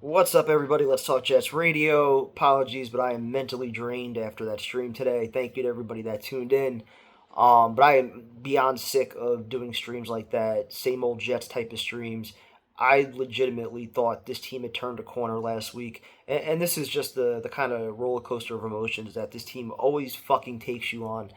What's up, everybody? Let's Talk Jets Radio. Apologies, but I am mentally drained after that stream today. Thank you to everybody that tuned in. But I am beyond sick of doing streams like that, same old Jets type of streams. I legitimately thought this team had turned a corner last week, and this is just the kind of roller coaster of emotions that this team always fucking takes you on.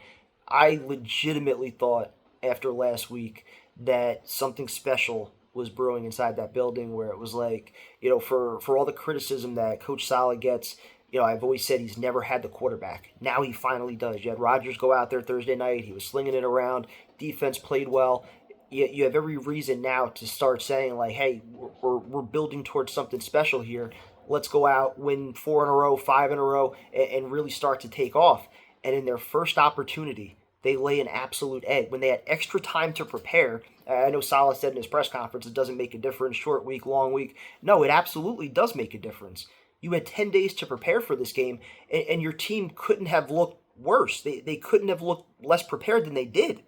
I legitimately thought after last week that something special was brewing inside that building where it was like, for all the criticism that Coach Saleh gets, I've always said he's never had the quarterback. Now he finally does. You had Rodgers go out there Thursday night. He was slinging it around. Defense played well. You have every reason now to start saying, like, hey, we're building towards something special here. Let's go out, win 4 in a row, 5 in a row, and really start to take off. And in their first opportunity, they lay an absolute egg. When they had extra time to prepare, I know Saleh said in his press conference it doesn't make a difference, short week, long week. No, it absolutely does make a difference. You had 10 days to prepare for this game, and your team couldn't have looked worse. They couldn't have looked less prepared than they did.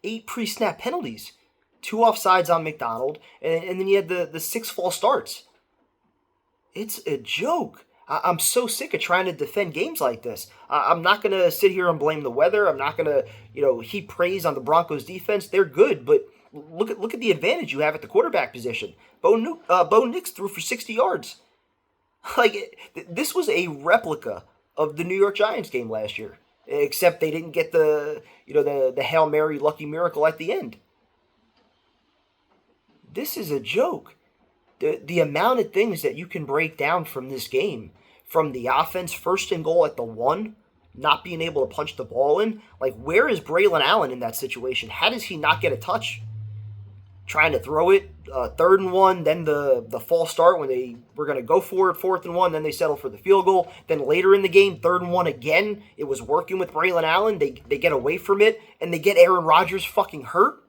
8 pre-snap penalties, 2 offsides on McDonald, and then you had the 6 false starts. It's a joke. I'm so sick of trying to defend games like this. I'm not going to sit here and blame the weather. I'm not going to, heap praise on the Broncos defense. They're good, but look at the advantage you have at the quarterback position. Bo Nix threw for 60 yards. This was a replica of the New York Giants game last year, except they didn't get the Hail Mary lucky miracle at the end. This is a joke. The amount of things that you can break down from this game, from the offense, first and goal at the 1, not being able to punch the ball in. Like, where is Braylon Allen in that situation? How does he not get a touch? Trying to throw it, 3rd and 1, then the false start when they were going to go for it, 4th and 1, then they settle for the field goal. Then later in the game, 3rd and 1 again, it was working with Braylon Allen. They get away from it, and they get Aaron Rodgers fucking hurt.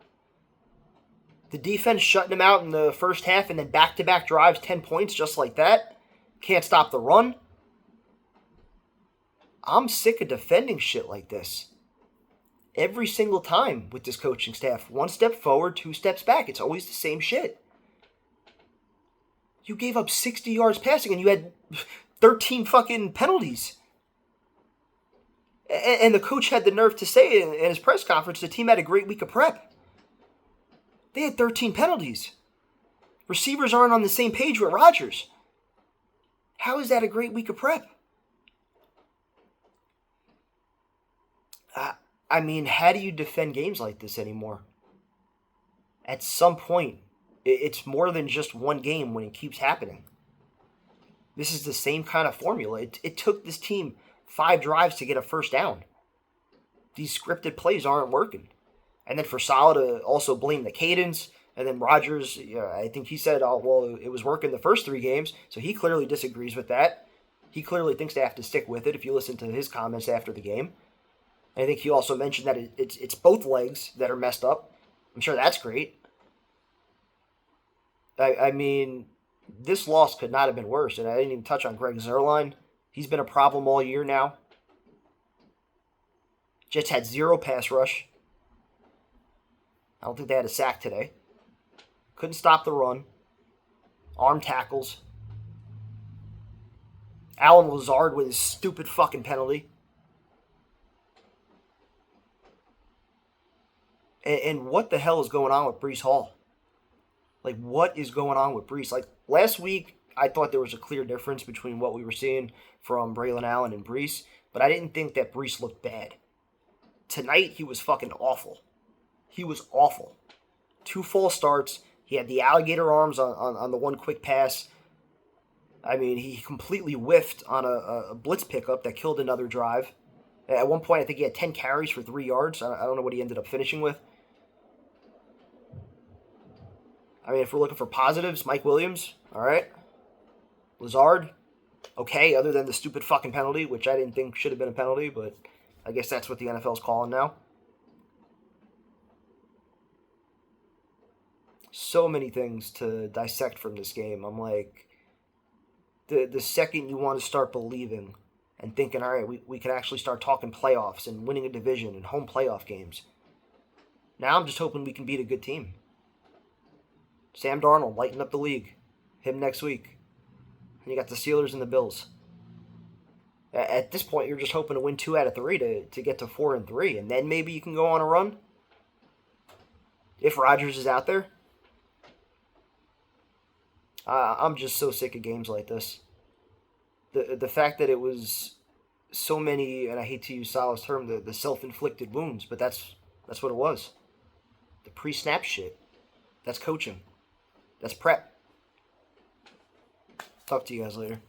The defense shutting him out in the first half, and then back-to-back drives, 10 points just like that. Can't stop the run. I'm sick of defending shit like this. Every single time with this coaching staff. 1 step forward, 2 steps back. It's always the same shit. You gave up 60 yards passing, and you had 13 fucking penalties. And the coach had the nerve to say in his press conference the team had a great week of prep. They had 13 penalties. Receivers aren't on the same page with Rodgers. How is that a great week of prep? How do you defend games like this anymore? At some point, it's more than just one game when it keeps happening. This is the same kind of formula. It took this team 5 drives to get a first down. These scripted plays aren't working. And then for Saleh to also blame the cadence, and then Rodgers, I think he said, it was working the first 3 games, so he clearly disagrees with that. He clearly thinks they have to stick with it if you listen to his comments after the game. And I think he also mentioned that it's both legs that are messed up. I'm sure that's great. This loss could not have been worse, and I didn't even touch on Greg Zuerlein. He's been a problem all year now. Jets had 0 pass rush. I don't think they had a sack today. Couldn't stop the run. Arm tackles. Allen Lazard with his stupid fucking penalty. And what the hell is going on with Breece Hall? Like, what is going on with Breece? Like, last week, I thought there was a clear difference between what we were seeing from Braylon Allen and Breece, but I didn't think that Breece looked bad. Tonight, he was fucking awful. He was awful. 2 false starts. He had the alligator arms on the 1 quick pass. He completely whiffed on a blitz pickup that killed another drive. At one point, I think he had 10 carries for 3 yards. I don't know what he ended up finishing with. If we're looking for positives, Mike Williams, all right. Lazard, okay, other than the stupid fucking penalty, which I didn't think should have been a penalty, but I guess that's what the NFL's calling now. So many things to dissect from this game. I'm like, the second you want to start believing and thinking, all right, we can actually start talking playoffs and winning a division and home playoff games. Now I'm just hoping we can beat a good team. Sam Darnold lighten up the league. Him next week. And you got the Steelers and the Bills. At this point, you're just hoping to win 2 out of 3 to get to 4-3, and then maybe you can go on a run. If Rodgers is out there, I'm just so sick of games like this. The fact that it was so many, and I hate to use Salah's term, the self-inflicted wounds, but that's what it was. The pre-snap shit. That's coaching. That's prep. Talk to you guys later.